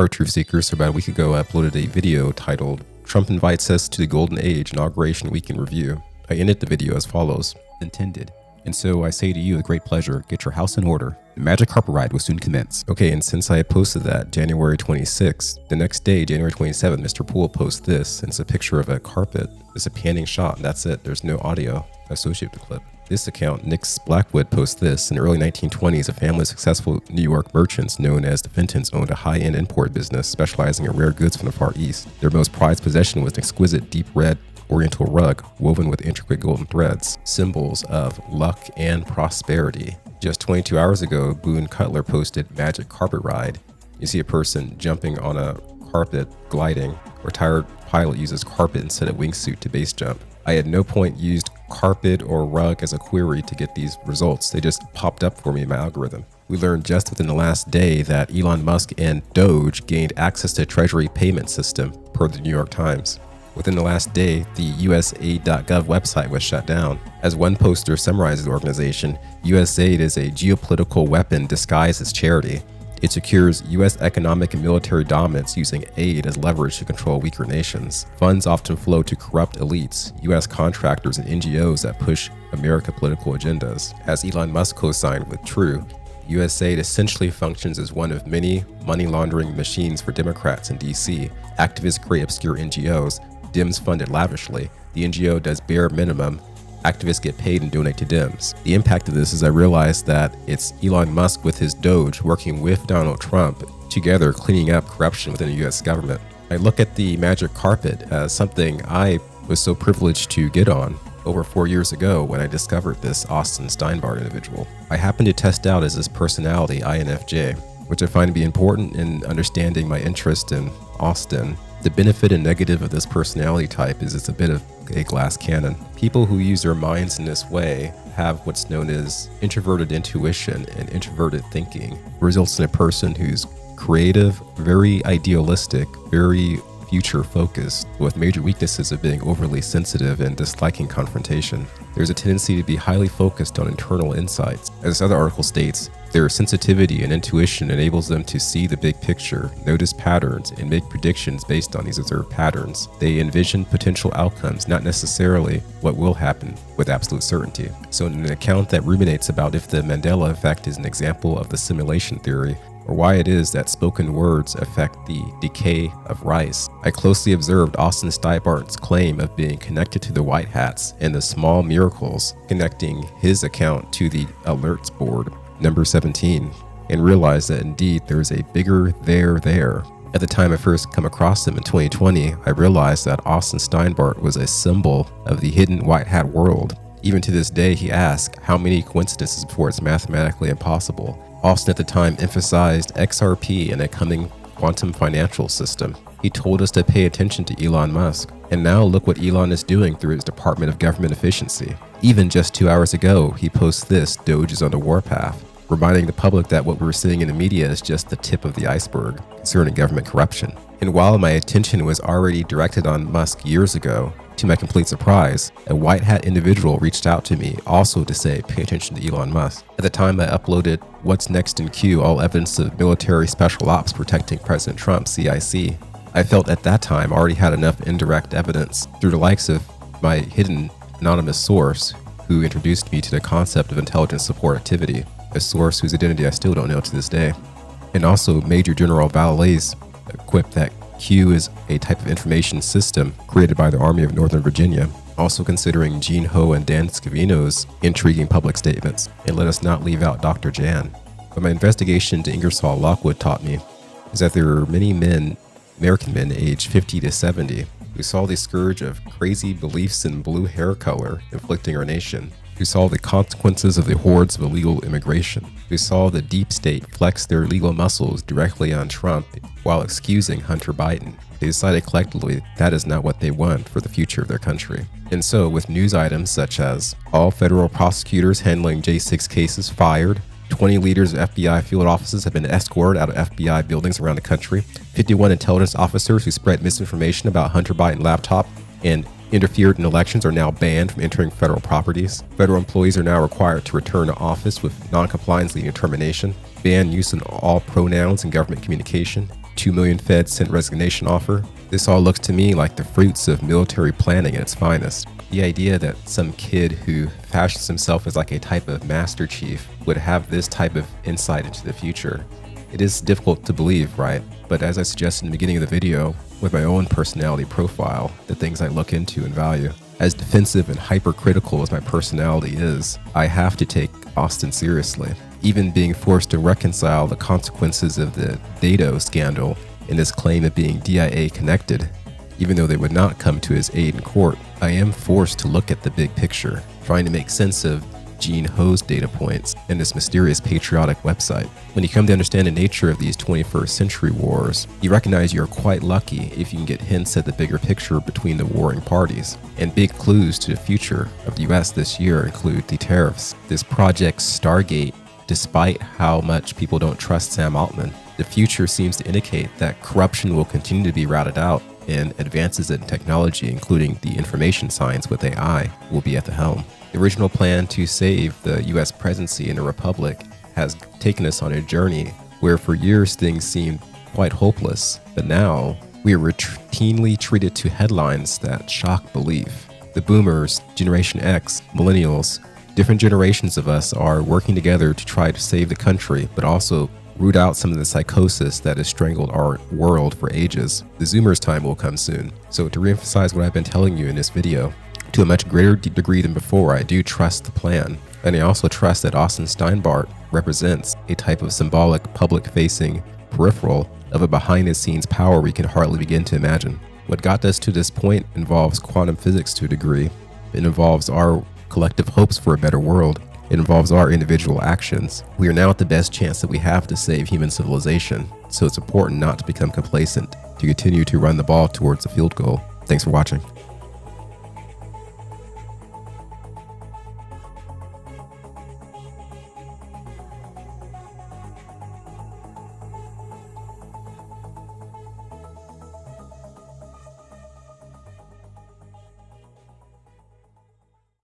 Our truth seekers, so about a week ago, I uploaded a video titled Trump Invites Us to the Golden Age Inauguration Week in Review. I ended the video as follows. Intended. And so I say to you with great pleasure, get your house in order. The magic carpet ride will soon commence. Okay, and since I had posted that January 26th, the next day, January 27th, Mr. Poole posts this, and it's a picture of a carpet. It's a panning shot, and that's it. There's no audio associated with the clip. This account, Nick's Blackwood, posts this. In the early 1920s, a family of successful New York merchants known as the Fentons owned a high-end import business specializing in rare goods from the Far East. Their most prized possession was an exquisite deep red Oriental rug woven with intricate golden threads, symbols of luck and prosperity. Just 22 hours ago, Boone Cutler posted Magic Carpet Ride. You see a person jumping on a carpet, gliding. Retired pilot uses carpet instead of wingsuit to base jump. I at no point used carpet or rug as a query to get these results. They just popped up for me in my algorithm. We learned just within the last day that Elon Musk and Doge gained access to Treasury payment system, per the New York Times. Within the last day, the USAID.gov website was shut down. As one poster summarizes the organization, USAID is a geopolitical weapon disguised as charity. It secures U.S. economic and military dominance using aid as leverage to control weaker nations. Funds often flow to corrupt elites, U.S. contractors, and NGOs that push American political agendas. As Elon Musk co-signed with True, USAID essentially functions as one of many money laundering machines for Democrats in D.C. Activists create obscure NGOs. Dems fund it lavishly. The NGO does bare minimum. Activists get paid and donate to Dems. The impact of this is I realized that it's Elon Musk with his Doge working with Donald Trump, together cleaning up corruption within the US government. I look at the magic carpet as something I was so privileged to get on over 4 years ago when I discovered this Austin Steinbart individual. I happened to test out as his personality, INFJ, which I find to be important in understanding my interest in Austin. The benefit and negative of this personality type is it's a bit of a glass cannon. People who use their minds in this way have what's known as introverted intuition and introverted thinking. It results in a person who's creative, very idealistic, very future focused, with major weaknesses of being overly sensitive and disliking confrontation. There's a tendency to be highly focused on internal insights. As this other article states, their sensitivity and intuition enables them to see the big picture, notice patterns, and make predictions based on these observed patterns. They envision potential outcomes, not necessarily what will happen with absolute certainty. So in an account that ruminates about if the Mandela effect is an example of the simulation theory, or why it is that spoken words affect the decay of rice, I closely observed Austin Steinbart's claim of being connected to the White Hats and the small miracles connecting his account to the alerts board, number 17, and realized that indeed there is a bigger there. At the time I first come across him in 2020, I realized that Austin Steinbart was a symbol of the hidden White Hat world. Even to this day, he asks how many coincidences before it's mathematically impossible. Austin at the time emphasized XRP and a coming quantum financial system. He told us to pay attention to Elon Musk. And now look what Elon is doing through his Department of Government Efficiency. Even just 2 hours ago, he posts this, Doge is on the warpath, reminding the public that what we're seeing in the media is just the tip of the iceberg concerning government corruption. And while my attention was already directed on Musk years ago, to my complete surprise, a white hat individual reached out to me also to say pay attention to Elon Musk. At the time I uploaded What's Next in Queue, all evidence of military special ops protecting President Trump, CIC. I felt at that time I already had enough indirect evidence through the likes of my hidden anonymous source who introduced me to the concept of intelligence support activity, a source whose identity I still don't know to this day. And also Major General Vallely's quipped that Q is a type of information system created by the Army of Northern Virginia, also considering Gene Ho and Dan Scavino's intriguing public statements. And let us not leave out Dr. Jan. What my investigation into Ingersoll Lockwood taught me is that there are many men, American men aged 50 to 70, who saw the scourge of crazy beliefs in blue hair color inflicting our nation, who saw the consequences of the hordes of illegal immigration, who saw the deep state flex their legal muscles directly on Trump while excusing Hunter Biden. They decided collectively that is not what they want for the future of their country. And so with news items such as all federal prosecutors handling J6 cases fired, 20 leaders of FBI field offices have been escorted out of FBI buildings around the country, 51 intelligence officers who spread misinformation about Hunter Biden laptop and interfered in elections are now banned from entering federal properties. Federal employees are now required to return to office with non-compliance leading to termination. Ban use of all pronouns in government communication. 2 million feds sent resignation offer. This all looks to me like the fruits of military planning at its finest. The idea that some kid who fashions himself as like a type of master chief would have this type of insight into the future. It is difficult to believe, right? But as I suggested in the beginning of the video, with my own personality profile, the things I look into and value, as defensive and hypercritical as my personality is, I have to take Austin seriously. Even being forced to reconcile the consequences of the Dato scandal and his claim of being DIA connected, even though they would not come to his aid in court, I am forced to look at the big picture, trying to make sense of Gene Ho's data points and this mysterious patriotic website. When you come to understand the nature of these 21st century wars, you recognize you're quite lucky if you can get hints at the bigger picture between the warring parties. And big clues to the future of the US this year include the tariffs, this Project Stargate. Despite how much people don't trust Sam Altman, the future seems to indicate that corruption will continue to be routed out and advances in technology, including the information science with AI, will be at the helm. The original plan to save the US presidency in a republic has taken us on a journey where for years things seemed quite hopeless, but now we are routinely treated to headlines that shock belief. The boomers, Generation X, millennials, different generations of us are working together to try to save the country, but also root out some of the psychosis that has strangled our world for ages. The Zoomers' time will come soon. So to reemphasize what I've been telling you in this video, to a much greater degree than before, I do trust the plan. And I also trust that Austin Steinbart represents a type of symbolic, public-facing peripheral of a behind-the-scenes power we can hardly begin to imagine. What got us to this point involves quantum physics to a degree. It involves our collective hopes for a better world. It involves our individual actions. We are now at the best chance that we have to save human civilization, so it's important not to become complacent, to continue to run the ball towards the field goal. Thanks for watching.